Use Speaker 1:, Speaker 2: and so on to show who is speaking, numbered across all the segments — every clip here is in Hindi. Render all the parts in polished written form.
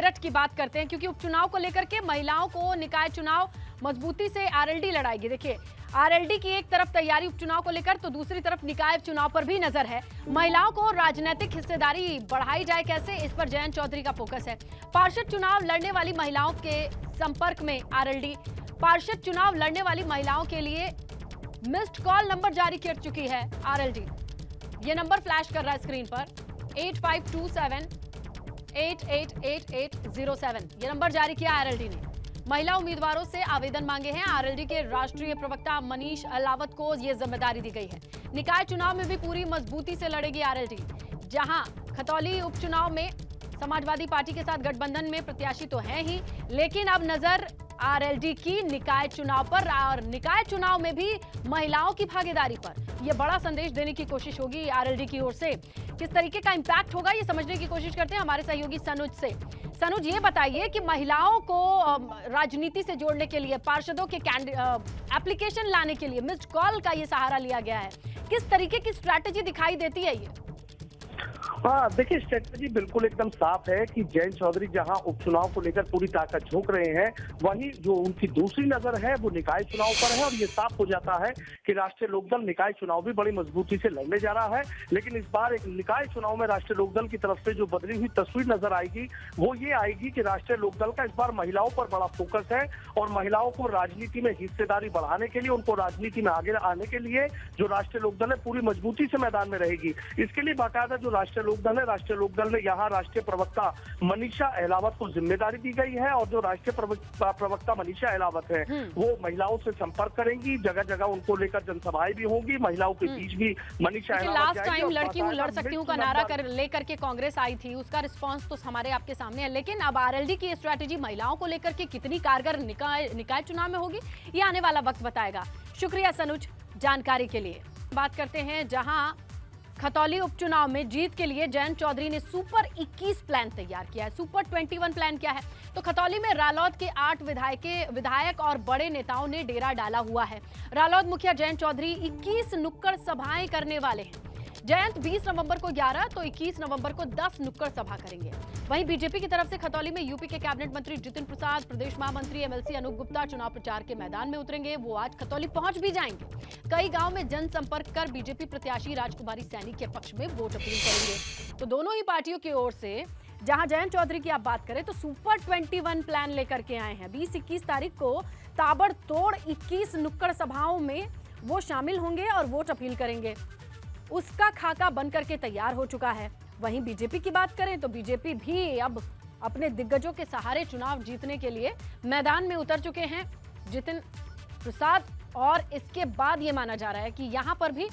Speaker 1: मेरठ की बात करते हैं, क्योंकि उपचुनाव को लेकर के महिलाओं को निकाय चुनाव मजबूती से आरएलडी लड़ाएगी। देखिए, आरएलडी की एक तरफ तैयारी उपचुनाव को लेकर, तो दूसरी तरफ निकाय चुनाव पर भी नजर है। महिलाओं को राजनीतिक हिस्सेदारी बढ़ाई जाए कैसे, इस पर जयंत चौधरी का फोकस है। पार्षद चुनाव लड़ने वाली महिलाओं के संपर्क में आरएलडी। पार्षद चुनाव लड़ने वाली महिलाओं के लिए मिस्ड कॉल नंबर जारी कर चुकी है आरएलडी। ये नंबर फ्लैश कर रहा है स्क्रीन पर, 8527888807। ये नंबर जारी किया आरएलडी ने। महिला उम्मीदवारों से आवेदन मांगे हैं। आरएलडी के राष्ट्रीय प्रवक्ता मनीष अहलावत को ये जिम्मेदारी दी गई है। निकाय चुनाव में भी पूरी मजबूती से लड़ेगी आरएलडी। जहां खतौली उपचुनाव में समाजवादी पार्टी के साथ गठबंधन में प्रत्याशी तो है ही, लेकिन अब नजर आरएलडी की निकाय चुनाव पर, और निकाय चुनाव में भी महिलाओं की भागीदारी पर। यह बड़ा संदेश देने की कोशिश होगी आरएलडी की ओर से। किस तरीके का इंपैक्ट होगा, ये समझने की कोशिश करते हैं हमारे सहयोगी सनुज से। सनुज, ये बताइए कि महिलाओं को राजनीति से जोड़ने के लिए, पार्षदों के एप्लीकेशन लाने के लिए मिस्ड कॉल का ये सहारा लिया गया है। किस तरीके की स्ट्रैटेजी दिखाई देती है ये?
Speaker 2: हाँ, देखिए, स्ट्रेटजी बिल्कुल एकदम साफ है कि जयंत चौधरी जहां उपचुनाव को लेकर पूरी ताकत झोंक रहे हैं, वहीं जो उनकी दूसरी नजर है वो निकाय चुनाव पर है। और ये साफ हो जाता है कि राष्ट्रीय लोकदल निकाय चुनाव भी बड़ी मजबूती से लड़ने जा रहा है। लेकिन इस बार एक निकाय चुनाव में राष्ट्रीय लोकदल की तरफ से जो बदली हुई तस्वीर नजर आएगी वो ये आएगी कि राष्ट्रीय लोकदल का इस बार महिलाओं पर बड़ा फोकस है। और महिलाओं को राजनीति में हिस्सेदारी बढ़ाने के लिए, उनको राजनीति में आगे आने के लिए जो राष्ट्रीय लोकदल है पूरी मजबूती से मैदान में रहेगी। इसके लिए बाकायदा जो राष्ट्रीय लोकदल ने यहाँ राष्ट्रीय प्रवक्ता मनीषा अहलावत को जिम्मेदारी दी गई है। और जो राष्ट्रीय प्रवक्ता मनीषा अहलावत है वो महिलाओं से संपर्क करेंगी, जगह जगह उनको लेकर जनसभाएं भी होंगी, महिलाओं के बीच भी मनीषा अहलावत
Speaker 1: लास्ट टाइम लड़की हूँ लड़ सकती हूँ का नारा लेकर के कांग्रेस आई थी, उसका रिस्पांस तो हमारे आपके सामने है। लेकिन अब आरएलडी की स्ट्रैटेजी महिलाओं को लेकर के कितनी कारगर निकाय चुनाव में होगी, ये आने वाला वक्त बताएगा। शुक्रिया सनुज जानकारी के लिए। बात करते हैं जहां खतौली उपचुनाव में जीत के लिए जयंत चौधरी ने सुपर 21 प्लान तैयार किया है। सुपर 21 प्लान क्या है? तो खतौली में रालोद के 8 विधायक और बड़े नेताओं ने डेरा डाला हुआ है। रालोद मुखिया जयंत चौधरी 21 नुक्कड़ सभाएं करने वाले हैं। जयंत 20 नवंबर को 11 तो 21 नवंबर को 10 नुक्कड़ सभा करेंगे। वहीं बीजेपी की तरफ से खतौली में यूपी के कैबिनेट मंत्री जितिन प्रसाद, प्रदेश महामंत्री एमएलसी अनूप गुप्ता चुनाव प्रचार के मैदान में उतरेंगे। वो आज खतौली पहुंच भी जाएंगे। कई गांव में जनसंपर्क कर बीजेपी प्रत्याशी राजकुमारी सैनी के पक्ष में वोट अपील करेंगे। तो दोनों ही पार्टियों की ओर से जहां जयंत चौधरी की आप बात करें तो सुपर 21 प्लान लेकर के आए हैं। 20-21 तारीख को ताबड़तोड़ 21 नुक्कड़ सभाओं में वो शामिल होंगे और वोट अपील करेंगे। उसका खाका बनकर के तैयार हो चुका है। वहीं बीजेपी की बात करें तो बीजेपी भी अब अपने दिग्गजों के सहारे चुनाव जीतने के लिए मैदान में उतर चुके हैं जितिन प्रसाद। और इसके बाद ये माना जा रहा है कि यहां पर भी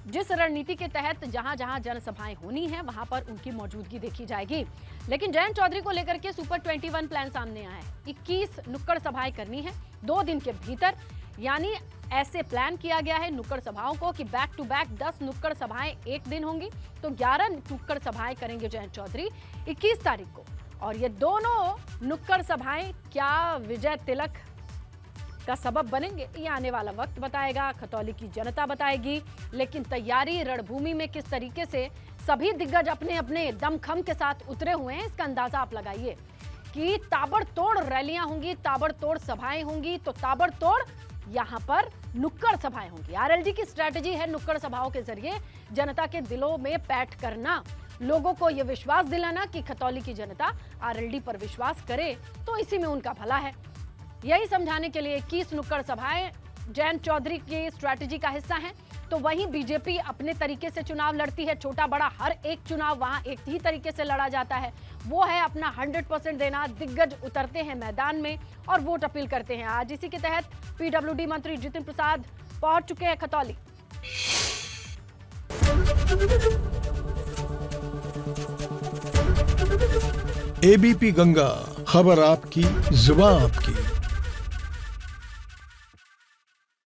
Speaker 1: जिस रणनीति के तहत जहां जहां जनसभाएं होनी है वहां पर उनकी मौजूदगी देखी जाएगी। लेकिन जयंत चौधरी को लेकर के सुपर 21 प्लान सामने आया है। 21 नुक्कड़ सभाएं करनी है 2 दिन के भीतर, यानी ऐसे प्लान किया गया है नुक्कड़ सभाओं को कि बैक टू बैक 10 नुक्कड़ सभाएं एक दिन होंगी। तो 11 नुक्कड़ सभाएं करेंगे जयंत चौधरी 21 तारीख को। और ये दोनों नुक्कड़ सभाएं क्या विजय तिलक का सबब बनेंगे, ये आने वाला वक्त बताएगा, खतौली की जनता बताएगी। लेकिन तैयारी रणभूमि में किस तरीके से सभी दिग्गज अपने अपने दमखम के साथ उतरे हुए हैं, इसका अंदाजा आप लगाइए कि ताबड़तोड़ रैलियां होंगी, ताबड़तोड़ सभाएं होंगी, तो ताबड़तोड़ यहां पर नुक्कड़ सभाएं होंगी। आरएलडी की स्ट्रैटेजी है नुक्कड़ सभाओं के जरिए जनता के दिलों में पैठ करना, लोगों को यह विश्वास दिलाना कि खतौली की जनता आरएलडी पर विश्वास करे तो इसी में उनका भला है। यही समझाने के लिए 21 नुक्कड़ सभाएं जयंत चौधरी की स्ट्रैटेजी का हिस्सा हैं। तो वहीं बीजेपी अपने तरीके से चुनाव लड़ती है, छोटा बड़ा हर एक चुनाव वहां एक ही तरीके से लड़ा जाता है। वो है अपना 100% देना। दिग्गज उतरते हैं मैदान में और वोट अपील करते हैं। आज इसी के तहत पीडब्ल्यूडी मंत्री जितिन प्रसाद पहुंच चुके हैं खतौली।
Speaker 3: एबीपी गंगा, खबर आपकी, जुबान आपकी।